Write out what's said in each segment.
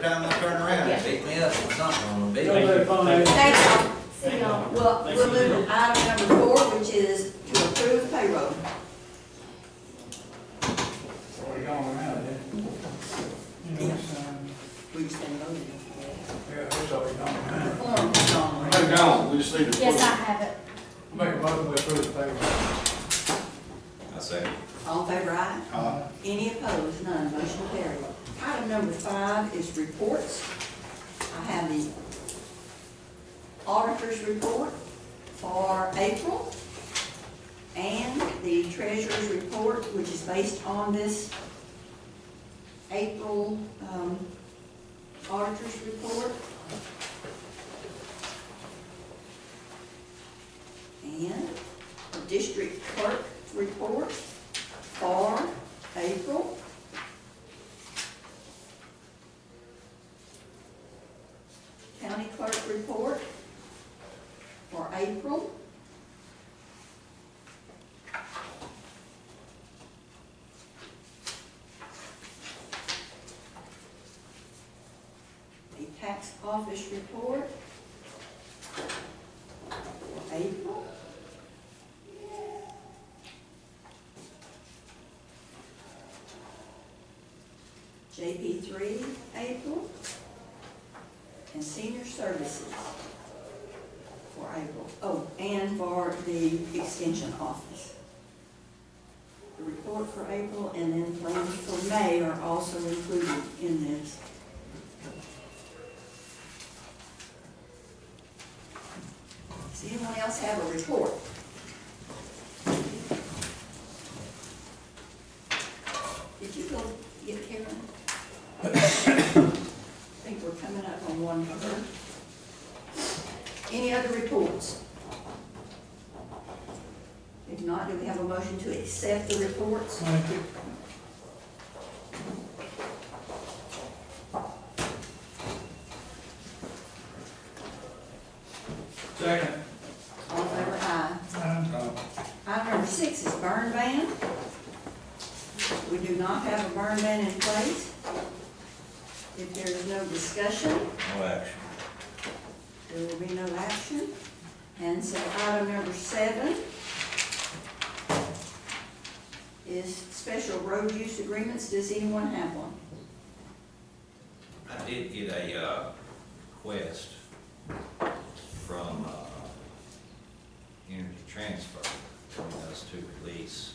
time I turn around, they beat me up or something on the video. Thank you. See y'all. Well, we'll move to item number 4, which is to approve payroll. Already gone around, yeah. We just didn't vote it. Yeah, it's already gone around. Form is gone. It's gone, we just need to. Yes, I have it. Make a motion to approve the payroll. I say, All in favor, aye? Any opposed? None. Motion carried. Item number 5 is reports. I have the auditor's report for April and the treasurer's report, which is based on this April auditor's report. And the district clerk report for April. County clerk report for April. The tax office report for April. JP3 April, and senior services for April. Oh, and for the extension office. The report for April and then plans for May are also included in this. Does anyone else have a report? Did you go get Karen? I think we're coming up on one for her. Any other reports? If not, do we have a motion to accept the reports? Thank you. Second. All in favor, aye. Item number 6 is burn ban. We do not have a burn ban in place. If there is no discussion, no action. there will be no action. And so item number 7 is special road use agreements. Does anyone have one? I did get a request from Energy Transfer wanting us to release.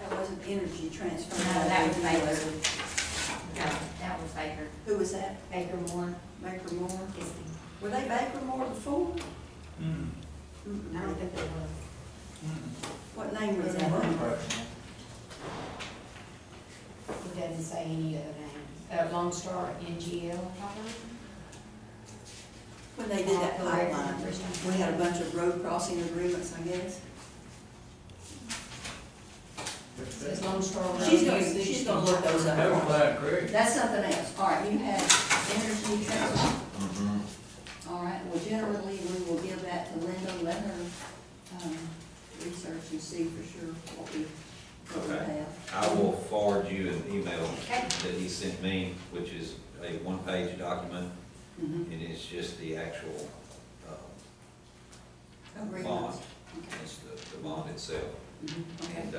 That wasn't energy transfer. No, that was Baker. No, that was Baker. Who was that? Baker Moore. Baker Moore? Yes, Were they Baker Moore before? I don't think they were. What name was that? It doesn't say any other name. Lone Star NGL, probably. When they did that pipeline, we had a bunch of road crossing agreements, I guess. Says Lone Star Road. She's gonna look those That was up. Black Creek. That's something else. All right, you had energy transfer. All right, well, generally, we will give that to Linda, let her, research and see for sure what we Okay. have. I will forward you an email Okay. that he sent me, which is a one-page document, Mhm. and it's just the actual Agreements. bond. Okay. It's the bond itself. Mhm. Okay. And,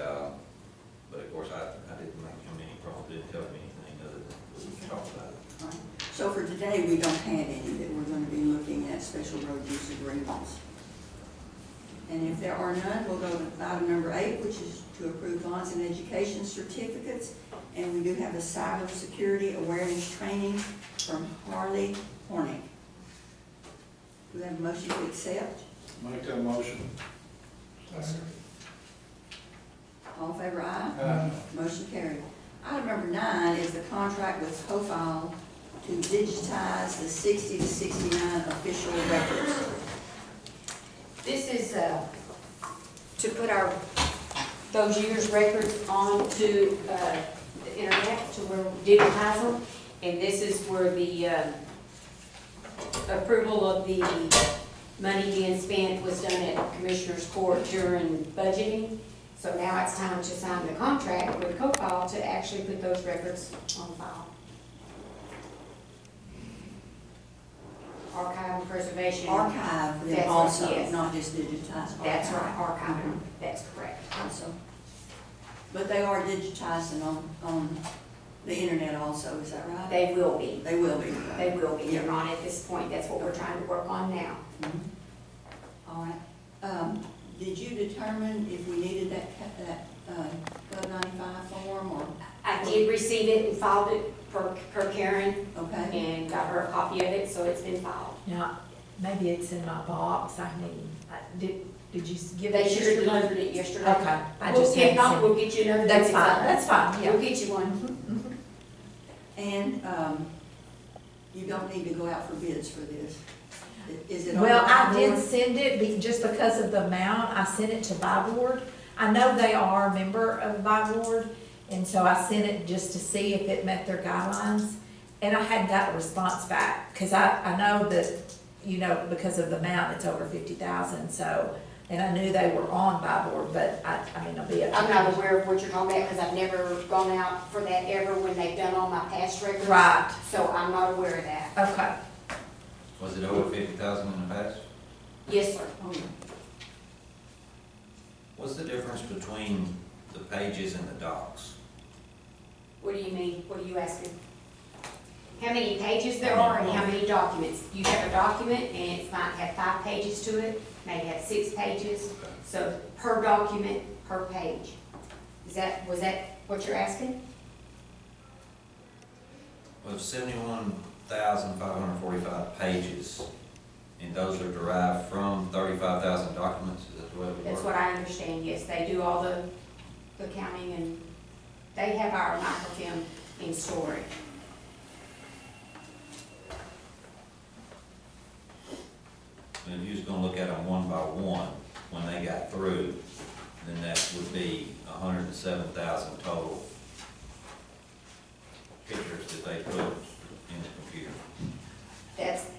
but of course, I didn't make him any problem, didn't tell me anything other than we talked about it. All right. So for today, we don't have any that we're going to be looking at special road use agreements. And if there are none, we'll go to item number 8, which is to approve bonds and education certificates. And we do have a cybersecurity awareness training from Harley Hornick. Do we have a motion to accept? Make that motion. All in favor, aye? Aye. Motion carried. Item number 9 is the contract with Profile to digitize the 60 to 69 official records. This is to put those years' records onto the internet to where we digitize them. And this is where the approval of the money being spent was done at Commissioner's Court during budgeting. So now it's time to sign the contract with COFIL to actually put those records on file. preservation. Archive them That's right, also, yes. not just digitize. That's right, archive archiving, that's correct. Also. But they are digitizing on the internet also, is that right? They will be, They will be. they will be, they're not at this point, that's what we're trying to work on now. Mhm. All right. Did you determine if we needed that Code 95 form or? I did receive it and filed it for Karen Okay. and got her a copy of it, so it's been filed. Now, maybe it's in my box, I mean, did you give They it should have yesterday? delivered it yesterday. Okay, I Well, just if hadn't not, seen we'll get you another. it. That's visit. fine, that's fine, yeah. We'll get you one. And you don't need to go out for bids for this. Is it on Well, the I did board? send it, just because of the amount, I sent it to Buy Board. I know they are a member of Buy Board, and so I sent it just to see if it met their guidelines. And I hadn't got a response back, because I know that, you know, because of the amount, it's over 50,000, so, and I knew they were on Buy Board, but I mean, I'll be up to. I'm not aware of what you're talking about, because I've never gone out for that ever when they've done all my past records. Right, So I'm not aware of that. okay. Was it over 50,000 in the past? Yes, sir. Oh, yeah. What's the difference between the pages and the docs? What do you mean? What are you asking? How many pages there are and how many documents? You have a document and it might have 5 pages to it, maybe have 6 pages. Okay. So per document, per page. Was that what you're asking? Well, 71,545 pages, and those are derived from 35,000 documents, is that the way it would work? That's what I understand, yes. They do all the counting and they have our microfilm in storage. And if you was gonna look at them one by one, when they got through, then that would be 107,000 total pictures that they put in the computer.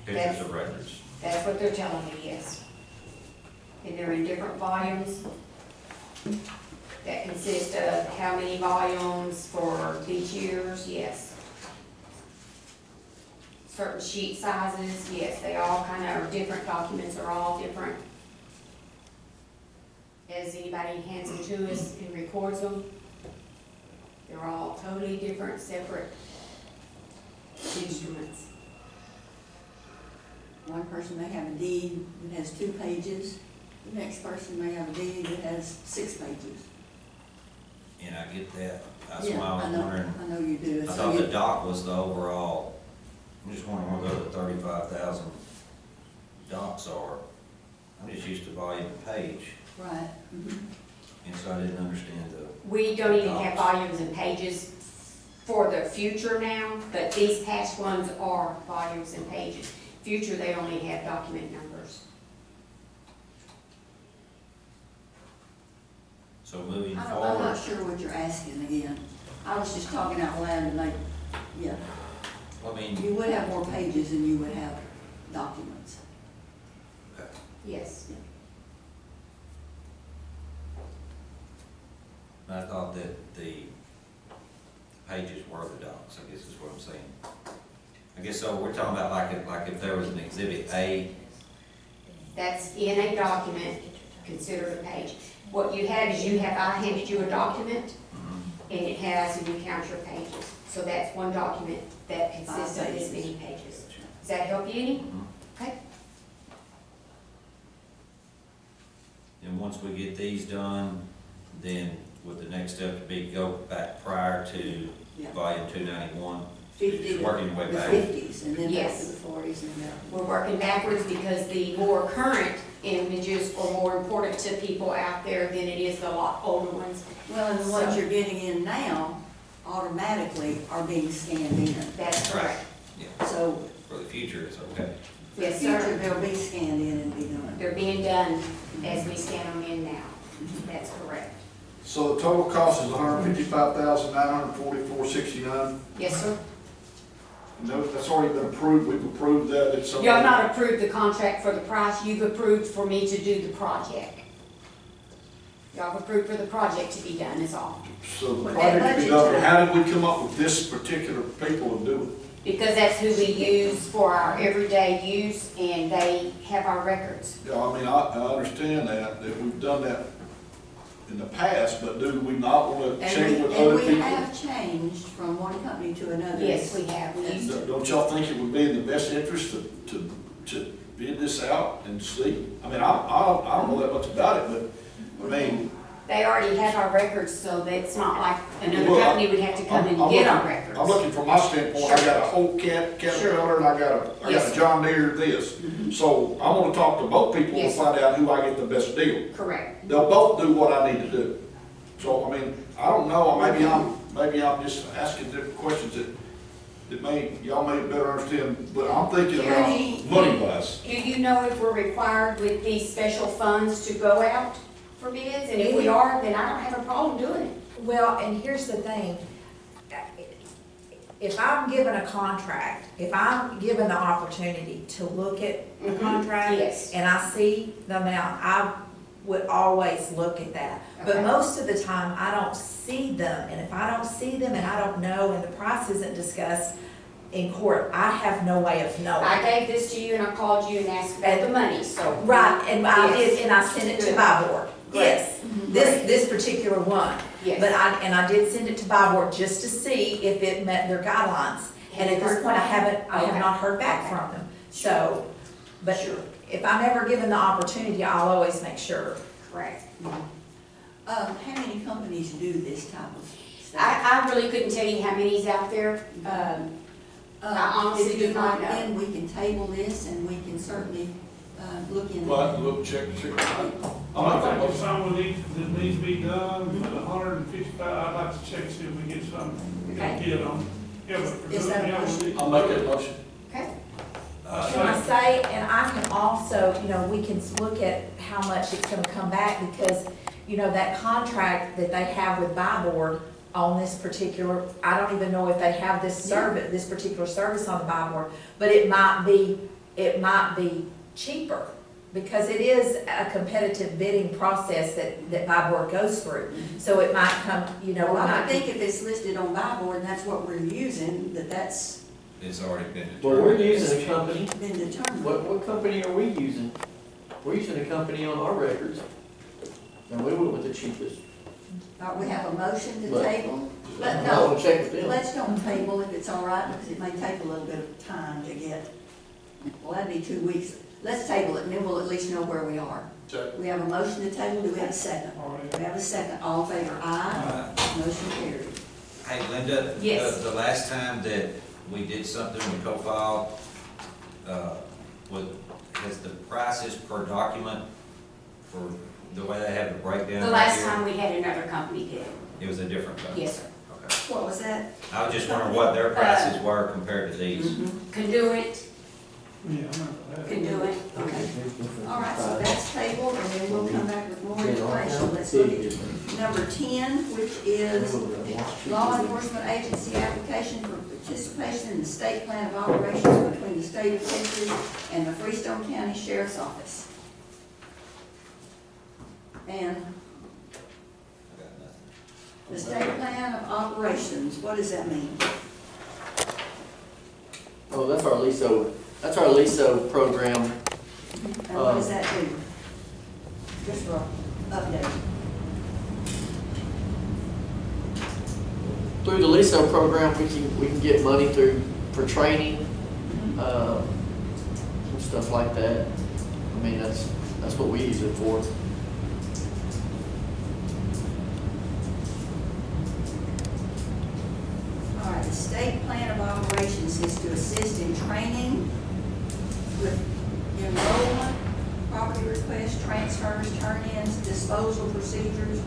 Pictures of records. That's what they're telling me, yes. And they're in different volumes that consist of how many volumes for these years, yes. Certain sheet sizes, yes, they all kind of are different, documents are all different. As anybody hands them to us and records them, they're all totally different, separate instruments. One person may have a deed that has 2 pages, the next person may have a deed that has 6 pages. And I get that, that's Yeah, why I was know. wondering, I know you do. I So thought you- the doc was the overall, I'm just wondering what the other 35,000 docs are. I'm just used to volume and page, Right. Mhm. and so I didn't understand the, We don't even have volumes and pages for the future now, but these past ones are volumes and pages. Future, they only have document numbers. so moving I'm forward. not sure what you're asking again. I was just talking out loud and yeah. I mean, You would have more pages than you would have documents. Yes. I thought that the pages were the docs, I guess is what I'm saying. I guess so, we're talking about like if there was an exhibit A, That's in a document, considered a page. What you have is I handed you a document, and it has, and you count your pages. So that's one document that consists of this many pages. Does that help you any? Okay. and once we get these done, then would the next step to be go back prior to Yeah. volume 291? 50 Just working your way the back. 50s and then back Yes. to the 40s and down. We're working backwards because the more current images are more important to people out there than it is the lot older ones. Well, and the ones So- you're getting in now automatically are being scanned in. That's correct. Yeah, So for the future, it's okay. for the Yes, future, sir. they'll be scanned in and be done. They're being done as we scan them in now. That's correct. So the total cost is $155,944.69. Yes, sir? No, that's already been approved, we've approved that, it's. Y'all not approved the contract for the price, you've approved for me to do the project. Y'all have approved for the project to be done, is all. So the With project that to be budget done, too. how did we come up with this particular people to do it? because that's who we use for our everyday use, and they have our records. Yeah, I mean, I understand that we've done that in the past, but do we not want to check with other And we people? have changed from one company to another. Yes, we have. We used to. Don't y'all think it would be in the best interest to bid this out and see? I mean, I don't know that much about it, but, I mean, They already have our records, so that's not like another Well, company would have to come and I'm get our looking- records. I'm looking from my standpoint, I got a whole Caterpillar, and I got Yes. a John Deere this. So I wanna talk to both people and Yes. find out who I get the best deal. Correct. They'll both do what I need to do. So, I mean, I don't know, maybe I'm just asking different questions that y'all may better understand, but I'm thinking about County- money wise. Do you know if we're required with these special funds to go out for bids? And if we are, then I don't have a problem doing it. Well, and here's the thing. If I'm given a contract, if I'm given the opportunity to look at the Mhm. contract, Yes. and I see the amount, I would always look at that. But Okay. most of the time, I don't see them, and if I don't see them and I don't know, and the price isn't discussed in court, I have no way of knowing. I gave this to you and I called you and asked about the money, so. Right, and I Yes. did, and I sent it to Good. buy board, yes, Great. this particular one. Yes. But I did send it to buy board just to see if it met their guidelines. And at this point, I have Okay. not heard back Okay. from them, so, but Sure. if I'm ever given the opportunity, I'll always make sure. Correct. How many companies do this type of stuff? I really couldn't tell you how many's out there. I honestly If do you not want, know. then we can table this and we can certainly, look into But it. look, check. I think if something that needs to be done, but 155, I'd like to check, see if we get something, Okay. get on. Yeah, but for Is that a yeah, we motion? need- I'll make that motion. Okay. Can I say, and I can also, we can look at how much it's gonna come back, because, that contract that they have with buy board on this particular, I don't even know if they have this service, this particular service on the buy board, but it might be cheaper, because it is a competitive bidding process that buy board goes through. So it might come, Well, I might would think if it's listed on buy board and that's what we're using, that's It's already been Well, we're determined. using a company, been determined. what company are we using? We're using a company on our records, and we went with the cheapest. We have a motion to But- table. I wanna check with them. Let's don't table if it's all right, because it may take a little bit of time to get, well, that'd be 2 weeks. Let's table it, and then we'll at least know where we are. Check. We have a motion to table, do we have a second? All right. We have a second, all in favor, aye. Motion carried. Hey, Linda? Yes. The last time that we did something with co-file, has the prices per document for the way they have the breakdown The right last here? time we had another company did it. It was a different company? Yes, sir. Okay. What was that? I was just wondering what their prices were compared to these. Conduit, Yeah, I remember that. conduit. Okay. All right, so that's tabled, and then we'll come back with more information. Let's look at number 10, which is law enforcement agency application for participation in the state plan of operations between the state of Texas and the Freestone County Sheriff's Office. And I got nothing. the state plan of operations, what does that mean? Oh, that's our LISO program. And what does that do? Just for update. Through the LISO program, we can get money for training, and stuff like that. I mean, that's what we use it for. All right, the state plan of operations is to assist in training with enrollment, property requests, transfers, turn-ins, disposal procedures.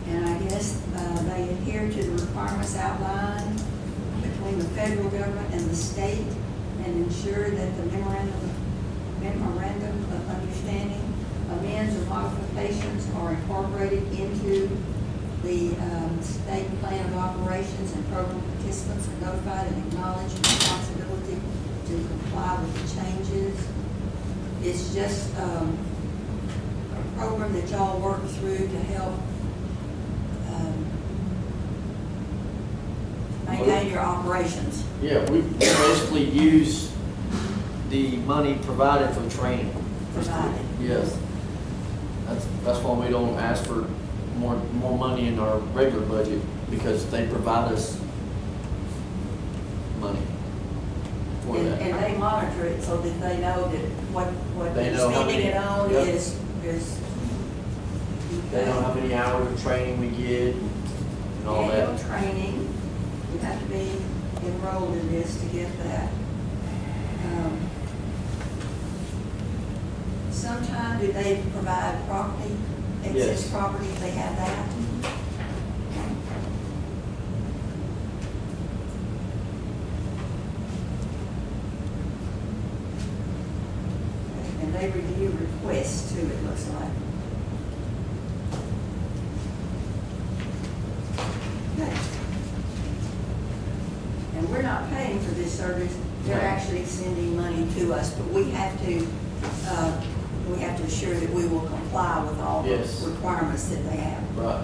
And I guess they adhere to the requirements outlined between the federal government and the state and ensure that the memorandum of understanding, amends or modifications are incorporated into the state plan of operations, and program participants are notified and acknowledged responsibility to comply with the changes. It's just a program that y'all work through to help maintain in your operations. Yeah, we basically use the money provided for training. Provided. Yes. That's why we don't ask for more money in our regular budget, because they provide us money for And, that. and they monitor it so that they know that what They they're know how spending many- it on yep. is. They know how many hours of training we get and all that. Annual training, you have to be enrolled in this to get that. Sometimes do they provide property, excess Yes. property, they have that? And they review requests too, it looks like. Okay. And we're not paying for this service, they're actually sending money to us, but we have to assure that we will comply with all the Yes. requirements that they have. Right.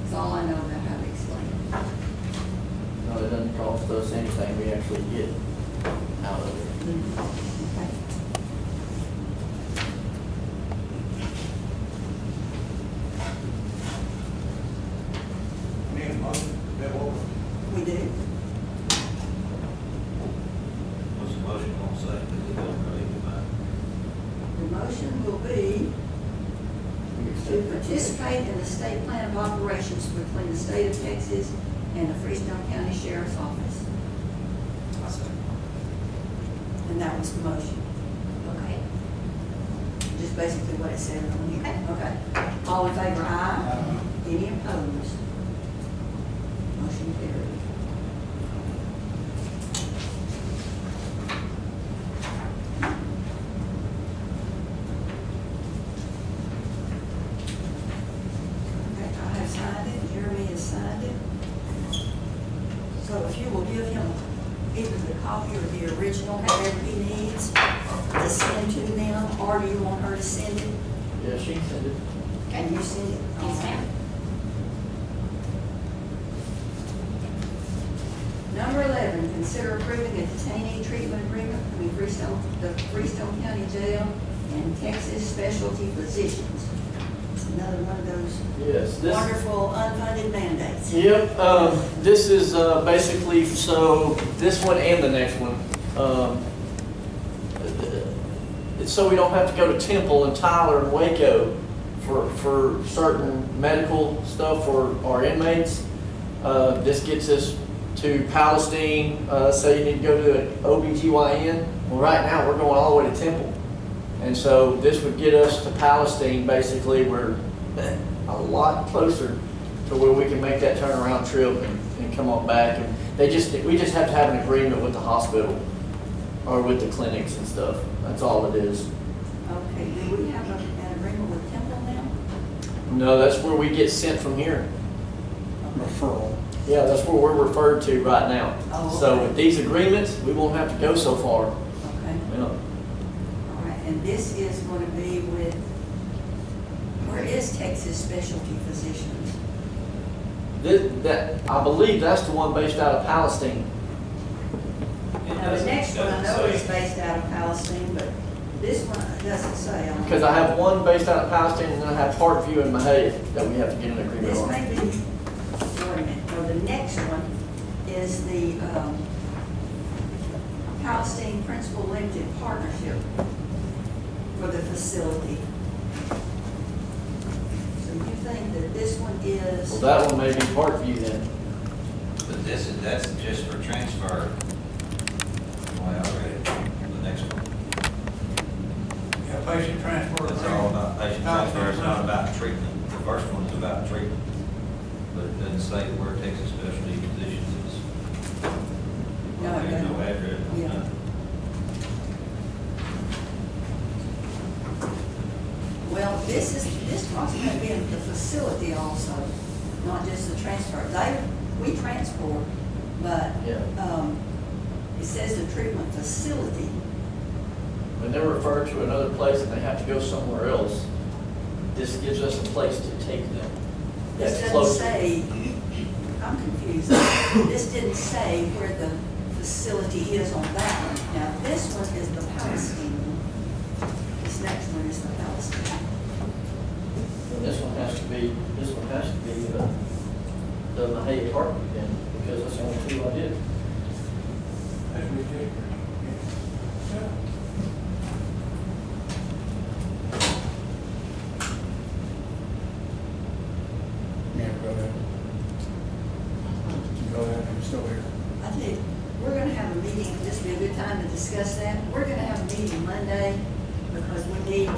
That's all I know about how to explain it. No, it doesn't cost us anything. We actually get out of it. Okay. Need a motion, Bill Walker. We do. What's the motion gonna say? Because it don't really matter. The motion will be to participate in the state plan of operations between the state of Texas and the Freestone County Sheriff's Office. I say. And that was the motion. Okay. Just basically what it said on here. Okay. All in favor, aye. Any opposed? Motion carried. Okay, I have signed it, Jeremy has signed it. So if you will give him either the copy or the original, whatever he needs to send to them, or do you want her to send it? Yeah, she can send it. Can you send it? Yes, ma'am. Number 11, consider approving a detainee treatment agreement between the Freestone County Jail and Texas Specialty Physicians. It's another one of those Yes, this. wonderful unfunded mandates. Yep, this is, basically, so, this one and the next one, it's so we don't have to go to Temple and Tyler and Waco for certain medical stuff for our inmates. This gets us to Palestine, say you need to go to an OBGYN. Well, right now, we're going all the way to Temple. And so this would get us to Palestine, basically. We're a lot closer to where we can make that turnaround trip and come on back. And we just have to have an agreement with the hospital or with the clinics and stuff. That's all it is. Okay, do we have an agreement with Temple now? No, that's where we get sent from here. Referral. Yeah, that's where we're referred to right now. Oh, So okay. with these agreements, we won't have to go so far. Okay, You know, all right, and this is going to be with, where is Texas Specialty Physicians? I believe that's the one based out of Palestine. It Now, the doesn't- next one I doesn't know say. is based out of Palestine, but this one it doesn't say on it. Because I have one based out of Palestine, and then I have Parkview and Mahia that we have to get an agreement This on. may be, wait a minute, no, the next one is the Palestine Principal Limited Partnership for the facility. So you think that this one Well, is, that one may be Parkview then. But that's just for transfer. Well, I read it, the next one. Yeah, patient transport. It's all about patient transfer, it's not about treatment. The first one is about treatment. But it doesn't say where Texas Specialty Physicians is. No, it There's no doesn't. address, no Yeah. nothing. well, this one's going to be in the facility also, not just the transfer. We transport, but Yeah. it says the treatment facility. When they're referred to another place and they have to go somewhere else, this gives us a place to take them. This That's doesn't closer. say, I'm confused confusing. This didn't say where the facility is on that one. Now, this one is the Palestine. This next one is the Palestine. This one has to be, the Mahia Park again, because that's the only two I did. That's ridiculous. Yeah, go ahead. Go ahead, I'm still here. I tell you, we're gonna have a meeting, this would be a good time to discuss that. We're gonna have a meeting Monday because we need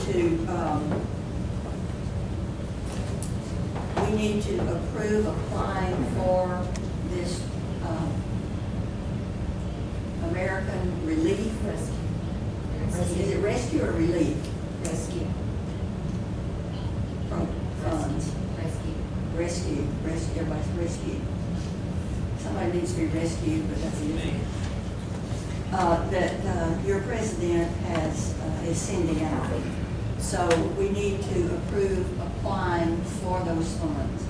to approve applying for this, American Relief. Is it rescue or relief? Rescue. Funds. Rescue, everybody's rescued. Somebody needs to be rescued, but that's it. That your president is sending out. So we need to approve applying for those funds.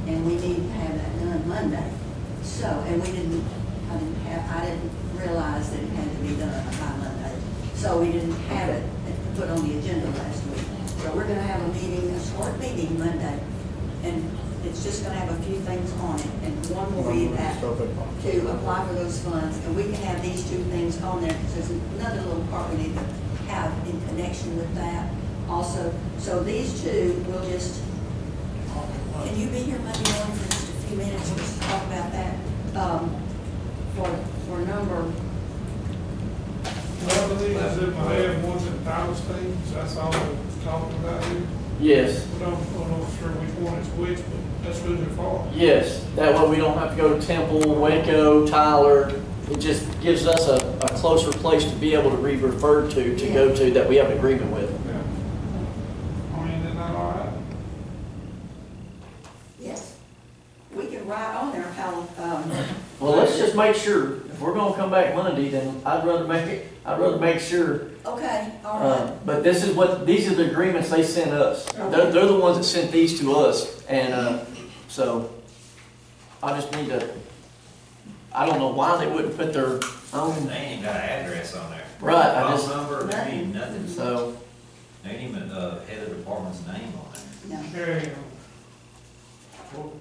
And we need to have that done Monday. So, and I didn't realize that it had to be done by Monday. So we didn't have it put on the agenda last week. So we're gonna have a meeting, a short meeting Monday. And it's just gonna have a few things on it. And one will be that to apply for those funds. And we can have these two things on there because there's another little part we need to have in connection with that also. So these two will just, can you be here Monday morning for just a few minutes just to talk about that? For number, Well, I believe is that Mahia wants in Palestine, that's all we're talking about here. Yes, We don't know for sure which one is which, but that's moving forward. yes. That way we don't have to go to Temple, Waco, Tyler. It just gives us a closer place to be able to be referred to go to that we have an agreement with. Yeah. I mean, isn't that all right? yes. We can write on there how, Well, let's just make sure, if we're gonna come back Monday, then I'd rather make sure. okay, all right. But these are the agreements they sent us. They're the ones that sent these to us, and, so, I just need to, I don't know why they wouldn't put their own, They ain't even got an address on there. Right, I Phone just- number, there ain't nothing. so, There ain't even the head of the department's name on there. No. Here,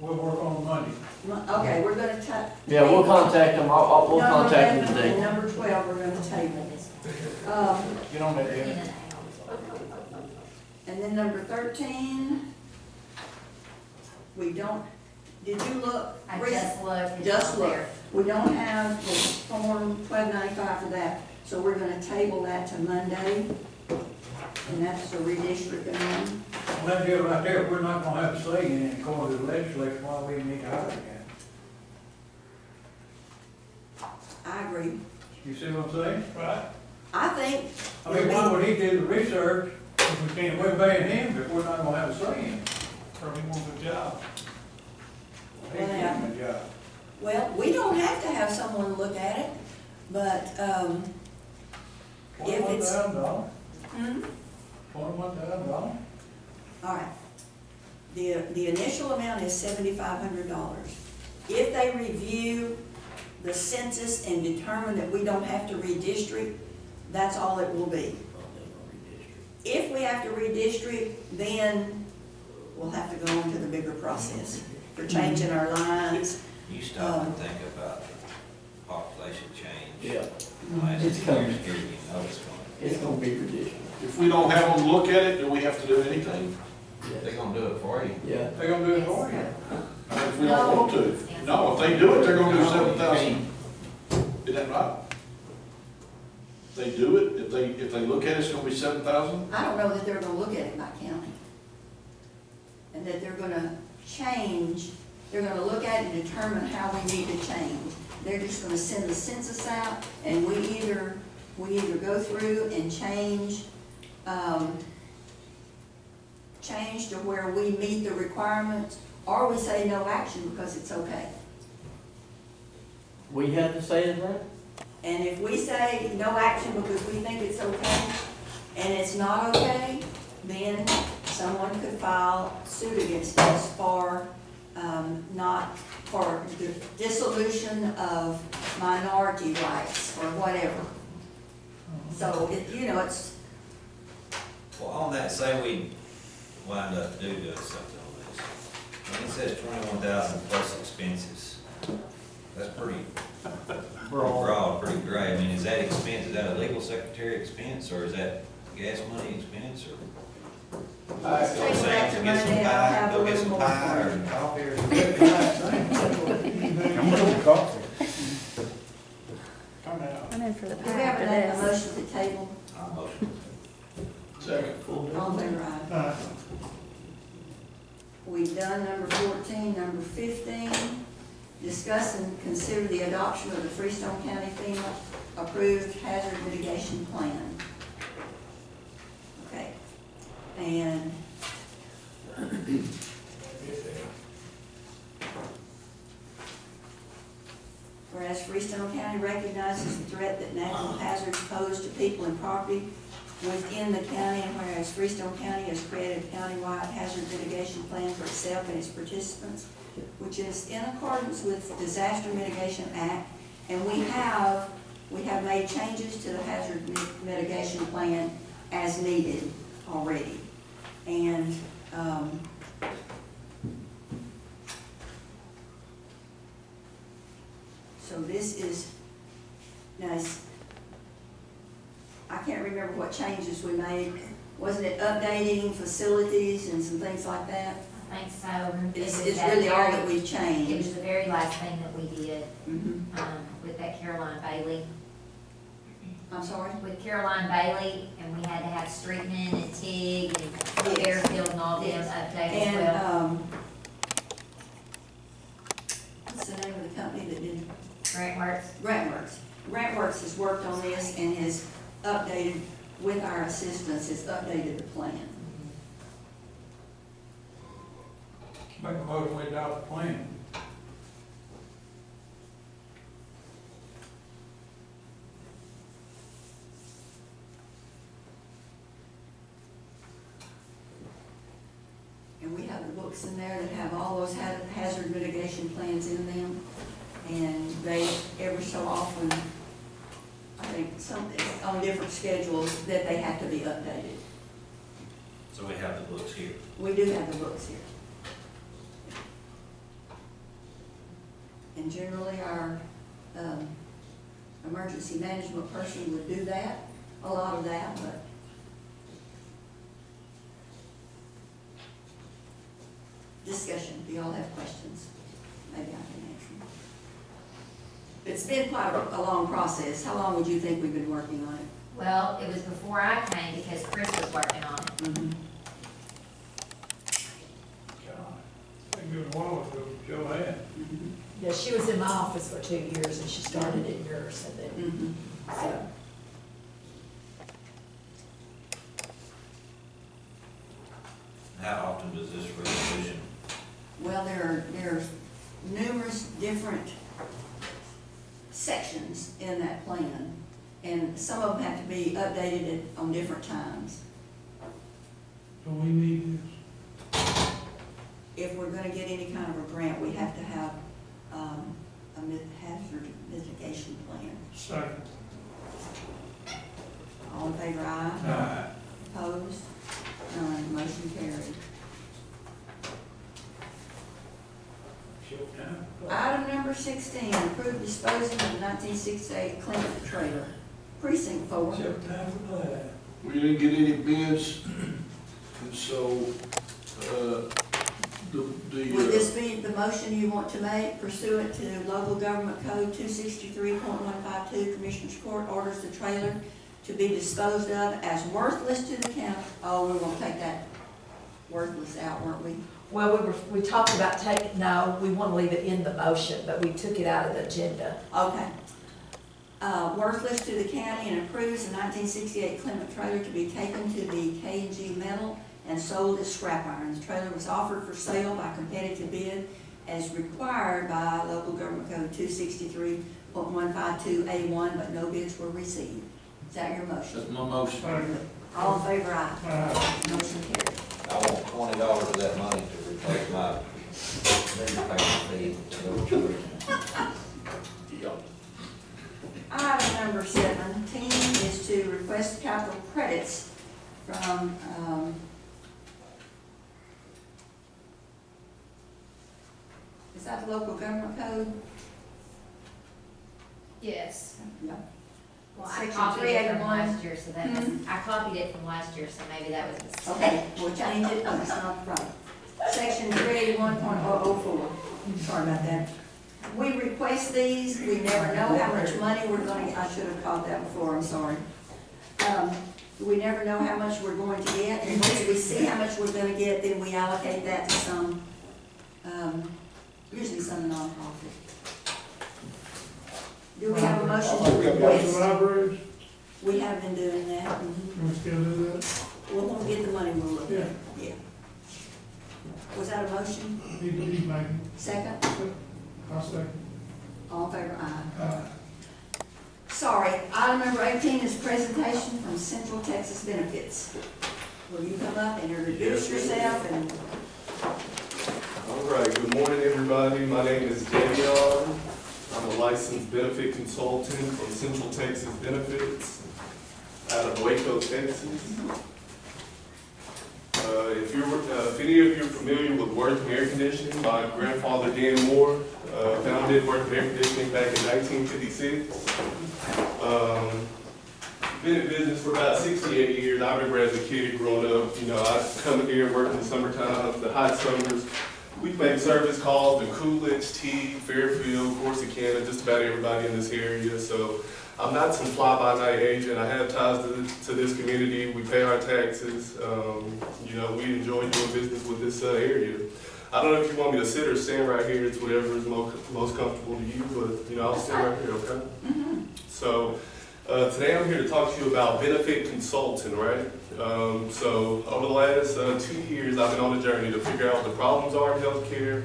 We'll work on Monday. Okay, we're gonna ta. yeah, we'll contact them, we'll contact them today. Number 12, we're gonna table this. Get on that, Evan. And then number 13, we don't, did you look? I just looked. it's Just not look. there. We don't have the form 1295 for that, so we're gonna table that to Monday. And that's a redistricting one. Well, that deal right there, we're not gonna have a say in it according to the legislature, why we need to hire again. I agree. You see what I'm saying? right? I think. I mean, why would he do the research if we can't, we're paying him, if we're not gonna have a say in it? Or he wants a job. He's getting the job. Well, we don't have to have someone look at it, but, if it's. $21,000, Hmm? $21,000. All right. The initial amount is $7,500. If they review the census and determine that we don't have to redistrict, that's all it will be. If we have to redistrict, then we'll have to go on to the bigger process for changing our lines. You stop and think about the population change. Yeah, in the last It's 2 coming. years, here, you know it's going. it's gonna be ridiculous. If we don't have them look at it, do we have to do anything? They're gonna do it for you. Yeah, They're gonna do it for you. If we don't want to? No, if they do it, they're gonna do 7,000. Isn't that right? If they do it, if they look at it, it's gonna be 7,000? I don't know that they're gonna look at it by county. And that they're gonna change, they're gonna look at it and determine how we need to change. They're just gonna send the census out, and we either go through and change to where we meet the requirements, or we say no action because it's okay. we have to say that? And if we say no action because we think it's okay, and it's not okay, then someone could file suit against us for not for the dissolution of minority rights or whatever. So, it's, Well, on that, say we wind up doing something on this. When it says 21,000 plus expenses, that's pretty broad, pretty gray. I mean, is that expense, is that a legal secretary expense, or is that gas money expense, or? let's Go take back Sam's the and get some money, I'll pie, have a go get little some more pie for or you. coffee or I'm gonna coffee. Come out. I'm in for the Do pie we have after a this. motion to table? I'll motion. Second. All in favor, aye. We've done number 14, number 15. Discuss and consider the adoption of the Freestone County FEMA approved hazard mitigation plan. Okay, and whereas Freestone County recognizes the threat that natural hazards pose to people and property within the county, and whereas Freestone County has created a countywide hazard mitigation plan for itself and its participants, which is in accordance with the Disaster Mitigation Act, and we have made changes to the hazard mitigation plan as needed already. And so this is, now I can't remember what changes we made. Wasn't it updating facilities and some things like that? I think so. It's really all that we've It was changed. the very last thing that we did, Mhm. with that Caroline Bailey. I'm sorry? With Caroline Bailey, and we had to have Streetman and Tig and Yes. Fairfield and all them Yes. updated as And, well. what's the name of the company that did Grant Works. Grantworks? Grantworks has worked on this and has updated, with our assistance, has updated the plan. Make a motion, we adopt the plan. And we have the books in there that have all those hazard mitigation plans in them. And they, every so often, I think on different schedules, that they have to be updated. So we have the books here. We do have the books here. And generally, our emergency management person would do that, a lot of that, but discussion, do y'all have questions? Maybe I can answer them. It's been quite a long process. How long would you think we've been working on it? Well, it was before I came because Chris was working on it. Mm-hmm. God, I think it was a while ago, Joe had. Mm-hmm. Yeah, she was in my office for 2 years and she started in yours and then, Mm-hmm. so. How often does this resolution? Well, there's numerous different sections in that plan, and some of them have to be updated on different times. So we need this. If we're gonna get any kind of a grant, we have to have a hazard mitigation plan. Second. All in favor, aye? Aye. Opposed? None, motion carried. Showtime. Item number 16, approve disposing of the 1968 Clement trailer. Precinct 4. Showtime for that. We didn't get any bids, and so, Would this be the motion you want to make pursuant to local government code 263.152, Commissioners Court orders the trailer to be disposed of as worthless to the county? Oh, we won't take that worthless out, weren't we? Well, we talked about taking, no, we want to leave it in the motion, but we took it out of the agenda. Okay. Worthless to the county and approves the 1968 Clement trailer to be taken to the K&G Metal and sold as scrap iron. The trailer was offered for sale by competitive bid as required by local government code 263.152A1, but no bids were received. Is that your motion? that's my motion. Second. All in favor, aye. Aye. Motion carried. I want $20 of that money to replace my They just pay the fee, so they'll charge you. Yep. Item number 17 is to request capital credits from, is that the local government code? Yes. Yeah. Well, I Section copied it from 381. last year, so that was, I copied it from last year, so maybe that was a mistake. Okay, we'll change it, oh, it's not right. Section 381.004, sorry about that. We request these, we never know how much money we're going to, I should have caught that before, I'm sorry. We never know how much we're going to get, and once we see how much we're going to get, then we allocate that to some, usually some nonprofit. Do we have a motion to The request? libraries, We have been doing that. can we still do that? We'll, when we get the money, we'll look at Yeah. it. Yeah. Was that a motion? He's making, Second? I'll say. All in favor? Aye. Sorry, item number 18 is presentation from Central Texas Benefits. Will you come up and introduce yourself and All right, good morning, everybody. My name is Davion. I'm a licensed benefit consultant from Central Texas Benefits out of Waco, Texas. If any of you are familiar with Worthing Air Conditioning, my grandfather Dan Moore founded Worthing Air Conditioning back in 1956. Been in business for about 68 years. I remember as a kid growing up, I'd come here, work in the summertime, the hot summers. We'd make service calls to Coolidge, T, Fairfield, Corsicana, just about everybody in this area. So I'm not some fly-by-night agent. I have ties to this community. We pay our taxes. We enjoy doing business with this area. I don't know if you want me to sit or stand right here. It's whatever is most comfortable to you, but I'll stand right here, okay? So today I'm here to talk to you about benefit consulting, right? So over the last 2 years, I've been on a journey to figure out what the problems are in healthcare,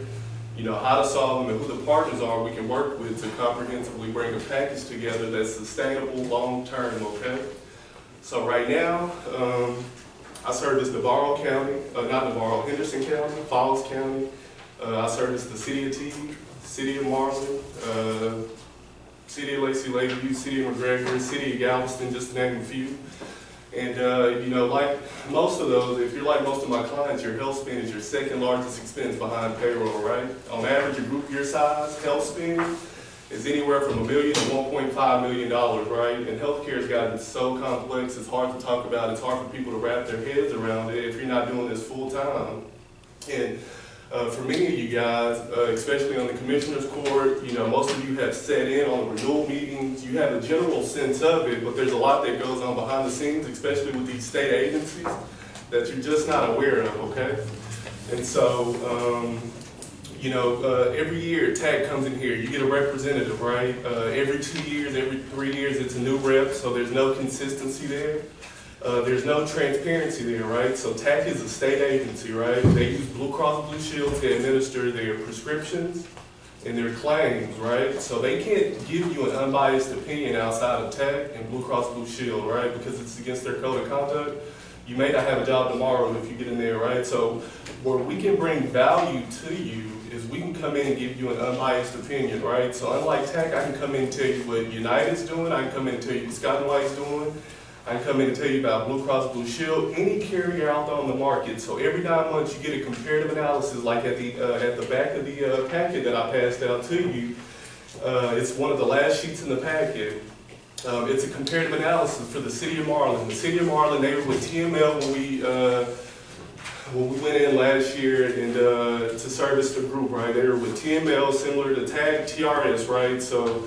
how to solve them, and who the partners are we can work with to comprehensively bring a package together that's sustainable long-term, okay? So right now, I service Navarro County, not Navarro, Henderson County, Falls County. I service the city of T, city of Marlin, city of Lacey Lakeview, city of McGregor, city of Galveston, just to name a few. And, like most of those, if you're like most of my clients, your health spend is your second largest expense behind payroll, right? On average, a group your size, health spend is anywhere from $1 million to $1.5 million, right? And healthcare has gotten so complex, it's hard to talk about, it's hard for people to wrap their heads around it if you're not doing this full time. And for many of you guys, especially on the Commissioner's Court, most of you have sat in on the renewal meetings. You have a general sense of it, but there's a lot that goes on behind the scenes, especially with these state agencies, that you're just not aware of, okay? And so, every year TAG comes in here, you get a representative, right? Every 2 years, every 3 years, it's a new rep, so there's no consistency there. There's no transparency there, right? So TAC is a state agency, right? They use Blue Cross Blue Shield to administer their prescriptions and their claims, right? So they can't give you an unbiased opinion outside of TAC and Blue Cross Blue Shield, right? Because it's against their code of conduct. You may not have a job tomorrow if you get in there, right? So where we can bring value to you is we can come in and give you an unbiased opinion, right? So unlike TAC, I can come in and tell you what United's doing. I can come in and tell you what Scott and White's doing. I can come in and tell you about Blue Cross Blue Shield, any carrier out there on the market. So every 9 months you get a comparative analysis, like at the back of the packet that I passed out to you. It's one of the last sheets in the packet. It's a comparative analysis for the city of Marlin. The city of Marlin, they were with TML when we went in last year and to service the group, right? They were with TML, similar to TAG, TRS, right? So.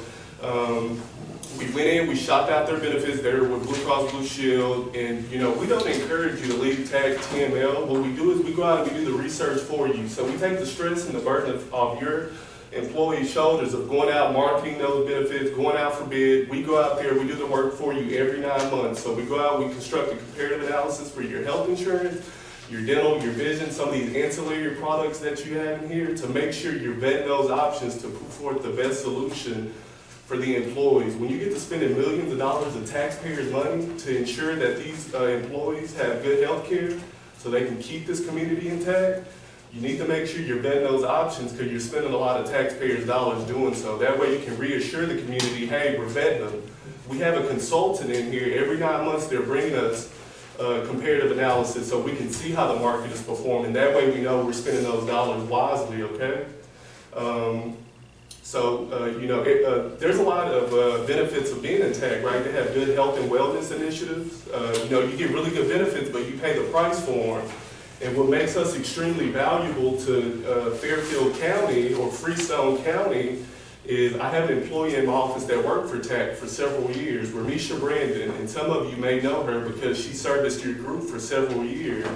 We went in, we shopped out their benefits there with Blue Cross Blue Shield, and we don't encourage you to leave TAG TML. What we do is we go out and we do the research for you. So we take the stress and the burden of your employees' shoulders of going out marketing those benefits, going out for bid. We go out there, we do the work for you every 9 months. So we go out, we construct a comparative analysis for your health insurance, your dental, your vision, some of these ancillary products that you have in here to make sure you're vetting those options to put forth the best solution for the employees. When you get to spending millions of dollars of taxpayers' money to ensure that these employees have good health care so they can keep this community intact, You need to make sure you're vetting those options because you're spending a lot of taxpayers' dollars doing so. That way you can reassure the community, hey, we're vetting them. We have a consultant in here. Every 9 months they're bringing us comparative analysis so we can see how the market is performing. That way we know we're spending those dollars wisely, okay? There's a lot of benefits of being in tech, right? They have good health and wellness initiatives. You get really good benefits, but you pay the price for them. And what makes us extremely valuable to Fairfield County or Freestone County is I have an employee in my office that worked for TAC for several years, Ramisha Brandon, and some of you may know her because she serviced your group for several years.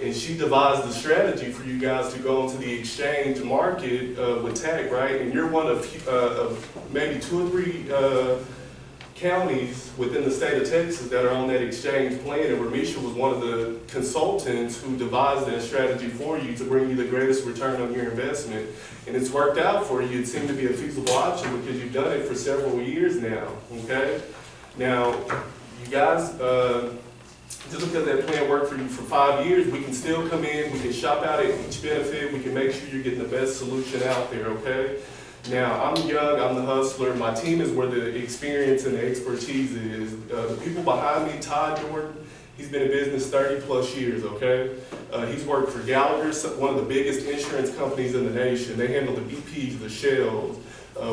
And she devised the strategy for you guys to go into the exchange market with TAC, right? And you're one of maybe 2 or 3 counties within the state of Texas that are on that exchange plan, and Ramisha was one of the consultants who devised that strategy for you to bring you the greatest return on your investment. And it's worked out for you. It seemed to be a feasible option because you've done it for several years now, okay? Now, you guys, just because that plan worked for you for 5 years, we can still come in, we can shop out at each benefit, we can make sure you're getting the best solution out there, okay? Now, I'm young, I'm the hustler, my team is where the experience and the expertise is. The people behind me, Todd Jordan, he's been in business 30 plus years, okay? He's worked for Gallagher, one of the biggest insurance companies in the nation. They handle the BPs, the Shells.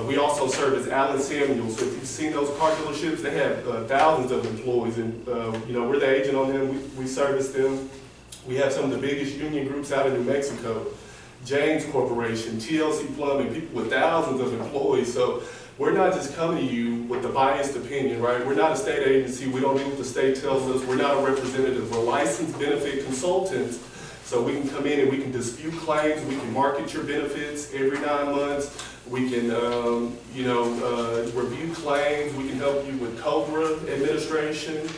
We also service Allen Samuel, so if you've seen those car dealerships, they have thousands of employees, and we're the agent on them, we service them. We have some of the biggest union groups out in New Mexico. James Corporation, TLC Plumbing, people with thousands of employees. So we're not just coming to you with a biased opinion, right? We're not a state agency. We don't do what the state tells us. We're not a representative. We're licensed benefit consultants. So we can come in and we can dispute claims. We can market your benefits every 9 months. We can, review claims. We can help you with COBRA administration.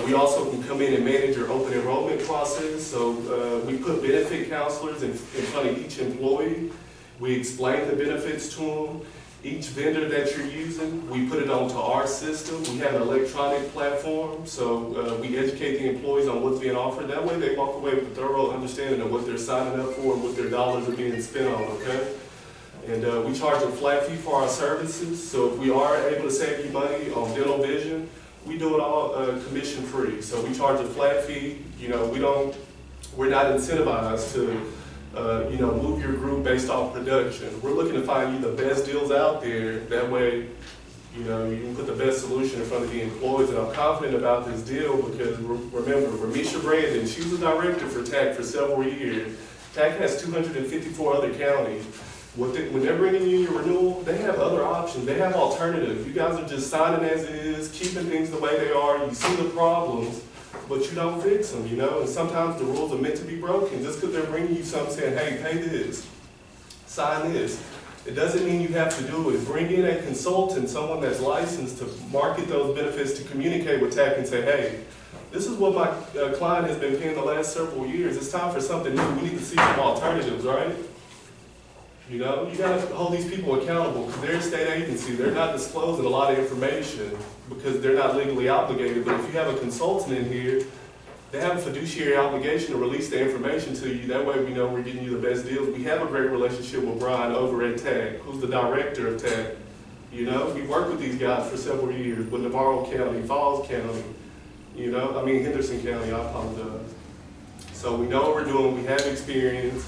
We also can come in and manage your open enrollment process. So we put benefit counselors in front of each employee. We explain the benefits to them. Each vendor that you're using, we put it onto our system. We have an electronic platform, so we educate the employees on what's being offered. That way they walk away with a thorough understanding of what they're signing up for and what their dollars are being spent on, okay? And we charge a flat fee for our services, so if we are able to save you money on dental vision, we do it all commission free. So we charge a flat fee. We're not incentivized to move your group based off production. We're looking to find you the best deals out there. That way, you can put the best solution in front of the employees. And I'm confident about this deal because remember, Ramisha Brandon, she was a director for TAC for several years. TAC has 254 other counties. When they're bringing you your renewal, they have other options. They have alternatives. You guys are just signing as is, keeping things the way they are. You see the problems, but you don't fix them, And sometimes the rules are meant to be broken. Just because they're bringing you something saying, hey, pay this, sign this. It doesn't mean you have to do it. Bring in a consultant, someone that's licensed to market those benefits, to communicate with TAC and say, hey, this is what my client has been paying the last several years. It's time for something new. We need to see some alternatives, right? You gotta hold these people accountable because they're a state agency. They're not disclosing a lot of information because they're not legally obligated. But if you have a consultant in here, they have a fiduciary obligation to release the information to you. That way we know we're getting you the best deals. We have a great relationship with Brian over at TAC, who's the director of TAC. We've worked with these guys for several years, with Navarro County, Falls County, Henderson County, I apologize. So we know what we're doing, we have experience.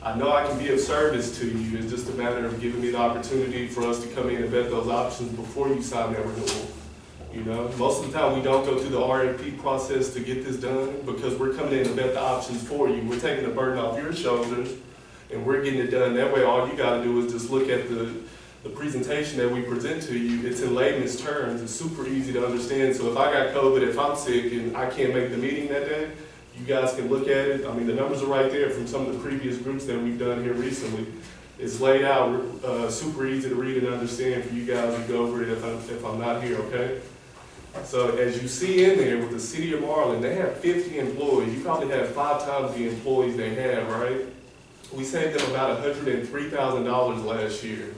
I know I can be of service to you. It's just a matter of giving me the opportunity for us to come in and vet those options before you sign that renewal. Most of the time we don't go through the RFP process to get this done because we're coming in to vet the options for you. We're taking the burden off your shoulders and we're getting it done. That way all you gotta do is just look at the presentation that we present to you. It's in layman's terms. It's super easy to understand. So if I got COVID, if I'm sick and I can't make the meeting that day, you guys can look at it. The numbers are right there from some of the previous groups that we've done here recently. It's laid out, super easy to read and understand for you guys to go over it if I'm not here, okay? So as you see in there with the city of Marlin, they have 50 employees. You probably have 5 times the employees they have, right? We saved them about $103,000 last year,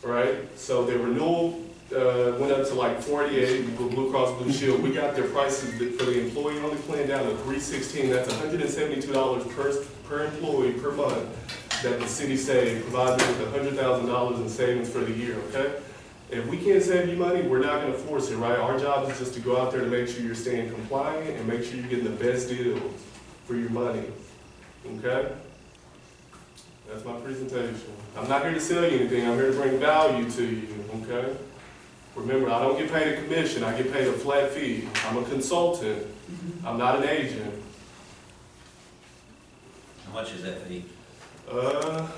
right? So their renewal went up to like 48 with Blue Cross Blue Shield. We got their prices for the employee only plan down to $316. That's $172 per employee per month that the city saved, provided with $100,000 in savings for the year, okay? If we can't save you money, we're not gonna force it, right? Our job is just to go out there to make sure you're staying compliant and make sure you're getting the best deals for your money, okay? That's my presentation. I'm not here to sell you anything, I'm here to bring value to you, okay? Remember, I don't get paid a commission, I get paid a flat fee. I'm a consultant, I'm not an agent. How much is that fee?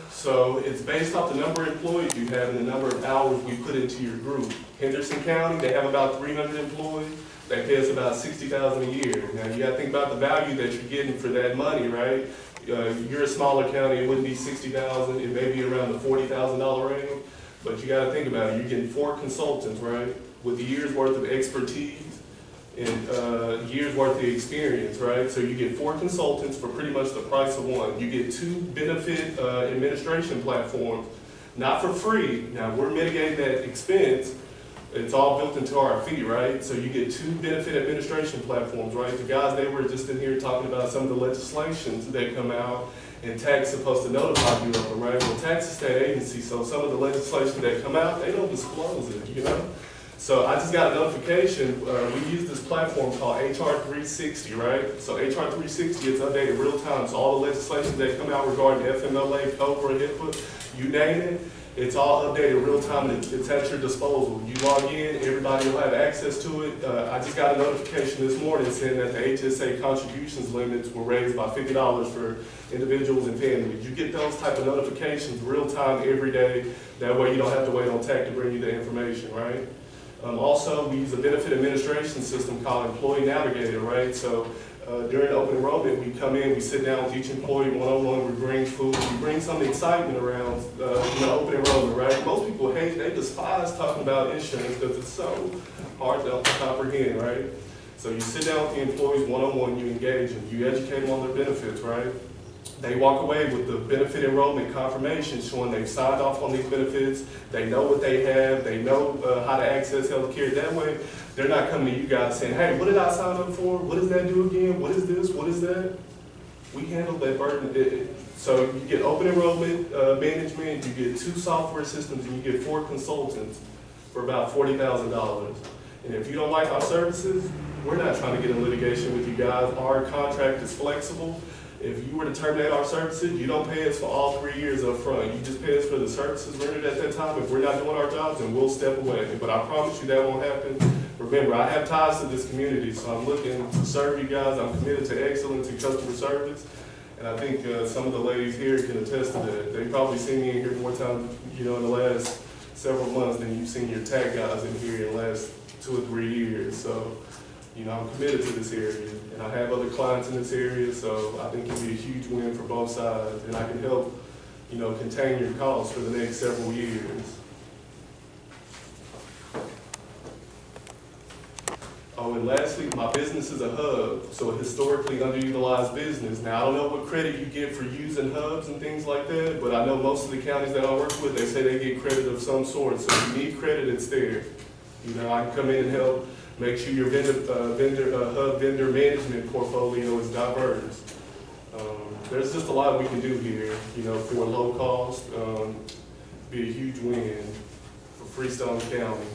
So it's based off the number of employees you have and the number of hours we put into your group. Henderson County, they have about 300 employees. They pay us about $60,000 a year. Now you gotta think about the value that you're getting for that money, right? You're a smaller county, it wouldn't be $60,000, it may be around the $40,000 range. But you gotta think about it, you're getting 4 consultants, right? With a year's worth of expertise and years worth of experience, right? So you get 4 consultants for pretty much the price of 1. You get 2 benefit administration platforms, not for free. Now we're mitigating that expense. It's all built into our fee, right? So you get 2 benefit administration platforms, right? The guys, they were just in here talking about some of the legislations that come out and tax is supposed to notify you of them, right? Well, tax is state agency, so some of the legislation that come out, they don't disclose it, you know? So I just got a notification, we use this platform called HR 360, right? So HR 360 is updated real time, so all the legislation that come out regarding FMLA, COBRA, HIPAA, you name it, it's all updated real time and it's at your disposal. You log in, everybody will have access to it. I just got a notification this morning saying that the HSA contributions limits were raised by $50 for individuals and families. You get those type of notifications real time every day. That way you don't have to wait on TAC to bring you the information, right? Also, we use a benefit administration system called Employee Navigator, right? So during open enrollment, we come in, we sit down with each employee one-on-one, we bring food, we bring some excitement around open enrollment, right? Most people hate, they despise talking about insurance because it's so hard to comprehend, right? So you sit down with the employees one-on-one, you engage them, you educate them on their benefits, right? They walk away with the benefit enrollment confirmation showing they've signed off on these benefits, they know what they have, they know how to access health care. That way, they're not coming to you guys saying, hey, what did I sign up for? What does that do again? What is this? What is that? We handle that burden. So you get open enrollment management, you get 2 software systems, and you get 4 consultants for about $40,000. And if you don't like our services, we're not trying to get in litigation with you guys. Our contract is flexible. If you were to terminate our services, you don't pay us for all 3 years up front. You just pay us for the services rendered at that time. If we're not doing our jobs, then we'll step away. But I promise you that won't happen. Remember, I have ties to this community, so I'm looking to serve you guys. I'm committed to excellence in customer service. And I think some of the ladies here can attest to that. They've probably seen me in here more times, in the last several months than you've seen your tag guys in here in the last 2 or 3 years. So, I'm committed to this area, and I have other clients in this area, so I think it'll be a huge win for both sides, and I can help, contain your costs for the next several years. Oh, and lastly, my business is a hub, so a historically underutilized business. Now, I don't know what credit you get for using hubs and things like that, but I know most of the counties that I work with, they say they get credit of some sort, so if you need credit, it's there. I can come in and help. Make sure your hub vendor management portfolio is diverse. There's just a lot we can do here, for a low cost. Be a huge win for Freestone County.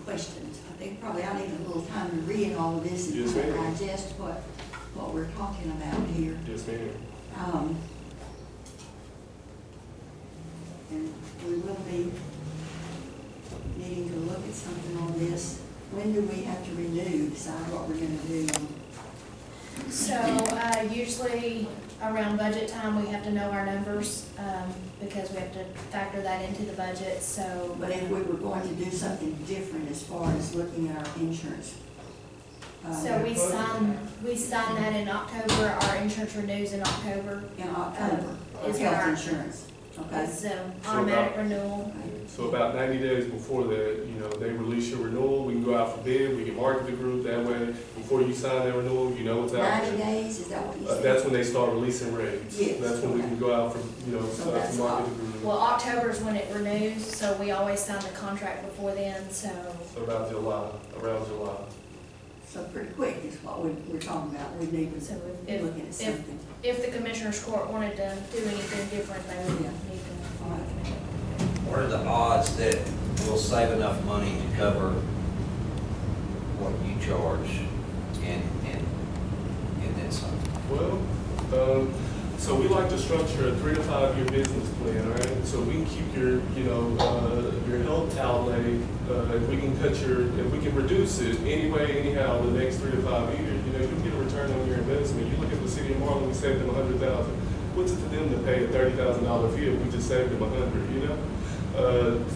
Questions. I think probably I need a little time to read all of this and Yes, kind of ma'am. digest what we're talking about here. Yes, ma'am. And we will be needing to look at something on this. When do we have to renew, decide what we're going to do? So usually around budget time, we have to know our numbers because we have to factor that into the budget, so. But if we were going to do something different as far as looking at our insurance So we sign that in October, our insurance renews in October. In October, Is health our- insurance, okay? It's automatic renewal. So about 90 days before that, you know, they release your renewal, we can go out for bid, we can market the group, that way, before you sign that renewal, you know what's out 90 there. days, is that what you said? That's when they start releasing rates. Yes, That's when we okay. can go out for, you know, So to that's market the group. Well, October is when it renews, so we always sign the contract before then, so. So about July, around July. So pretty quick is what we're talking about, we need to So be if, looking at something. if the commissioners court wanted to do anything different, they would Yeah. need to. What are the odds that we'll save enough money to cover what you charge and then some? Well, so we like to structure a 3 to 5 year business plan, right? So we can keep your, you know, your health outlay, if we can if we can reduce it anyway, anyhow, the next 3 to 5 years, you know, you'll get a return on your investment. You look at the city of Marlin, we saved them $100,000. What's it to them to pay a $30,000 fee if we just saved them $100, you know?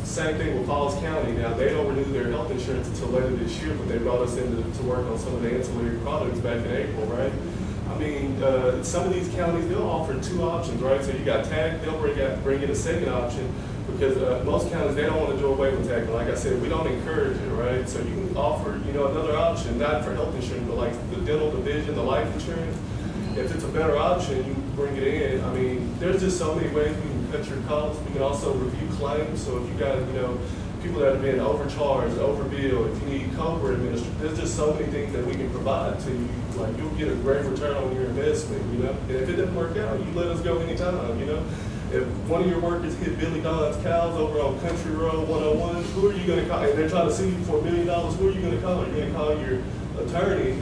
Same thing with Falls County. Now, they don't renew their health insurance until later this year, but they brought us in to work on some of the ancillary products back in April, right? I mean, some of these counties, they'll offer 2 options, right? So you got tag, they'll bring in a second option, because most counties, they don't want to do away with tag. But like I said, we don't encourage it, right? So you can offer, you know, another option, not for health insurance, but like the dental, the vision, the life insurance. If it's a better option, you can bring it in. I mean, there's just so many ways we can cut your costs. We can also review claims. So if you got, you know, people that have been overcharged, overbilled, if you need COBRA administration, there's just so many things that we can provide to you. Like, you'll get a great return on your investment, you know? And if it doesn't work out, you let us go anytime, you know? If one of your workers hit Billy Don's cows over on Country Road 101, who are you gonna call? And they're trying to sue you for $1 million, who are you gonna call? You're gonna call your attorney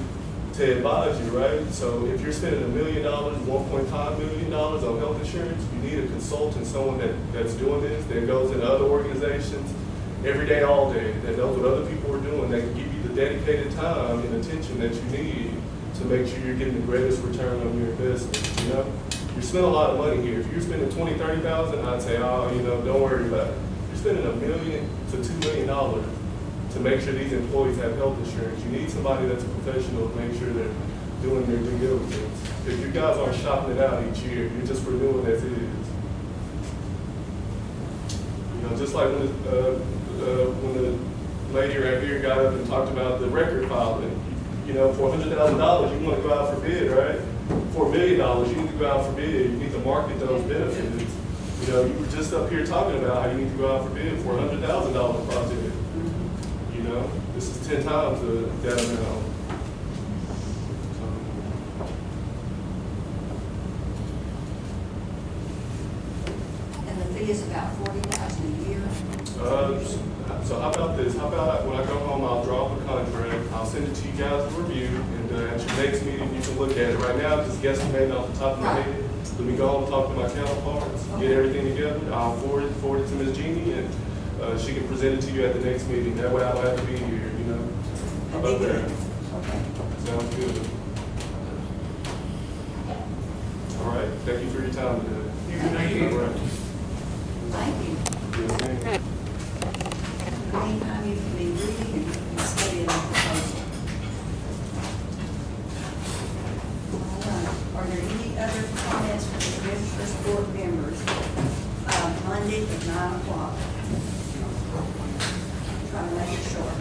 to advise you, right? So if you're spending $1 million, $1.5 million on health insurance, you need a consultant, someone that's doing this, that goes into other organizations every day, all day, that knows what other people are doing, that can give you the dedicated time and attention that you need to make sure you're getting the greatest return on your investment, you know? You spend a lot of money here. If you're spending $20,000, $30,000, I'd say, oh, you know, don't worry about it. You're spending $1 million to $2 million to make sure these employees have health insurance. You need somebody that's a professional to make sure they're doing their due diligence. If you guys aren't shopping it out each year, you're just renewing as it is. You know, just like when the lady right here got up and talked about the record filing. You know, for $100,000, you want to go out for bid, right? For $1 million, you need to go out for bid. You need to market those benefits. You know, you were just up here talking about how you need to go out for bid for a $100,000 project. You know, this is 10 times that amount. And the fee is about $40,000 a year. So how about this? How about when I go home, I'll draw up a contract, I'll send it to you guys to review, and at your next meeting, you can look at it. Right now, just guesstimating off the top of my head. Let me go home and talk to my counterparts, get everything together. I'll forward it to Ms. Jeannie, and she can present it to you at the next meeting. That way I don't have to be here, you know? How about that? Okay. Sounds good. All right, thank you for your time today. Thank you. All right. Thank you. Yes, ma'am. In the meantime, you can be reading and studying the proposal. All right. Are there any other comments from the Commissioners Court members? Monday at 9 o'clock. Try to make it short.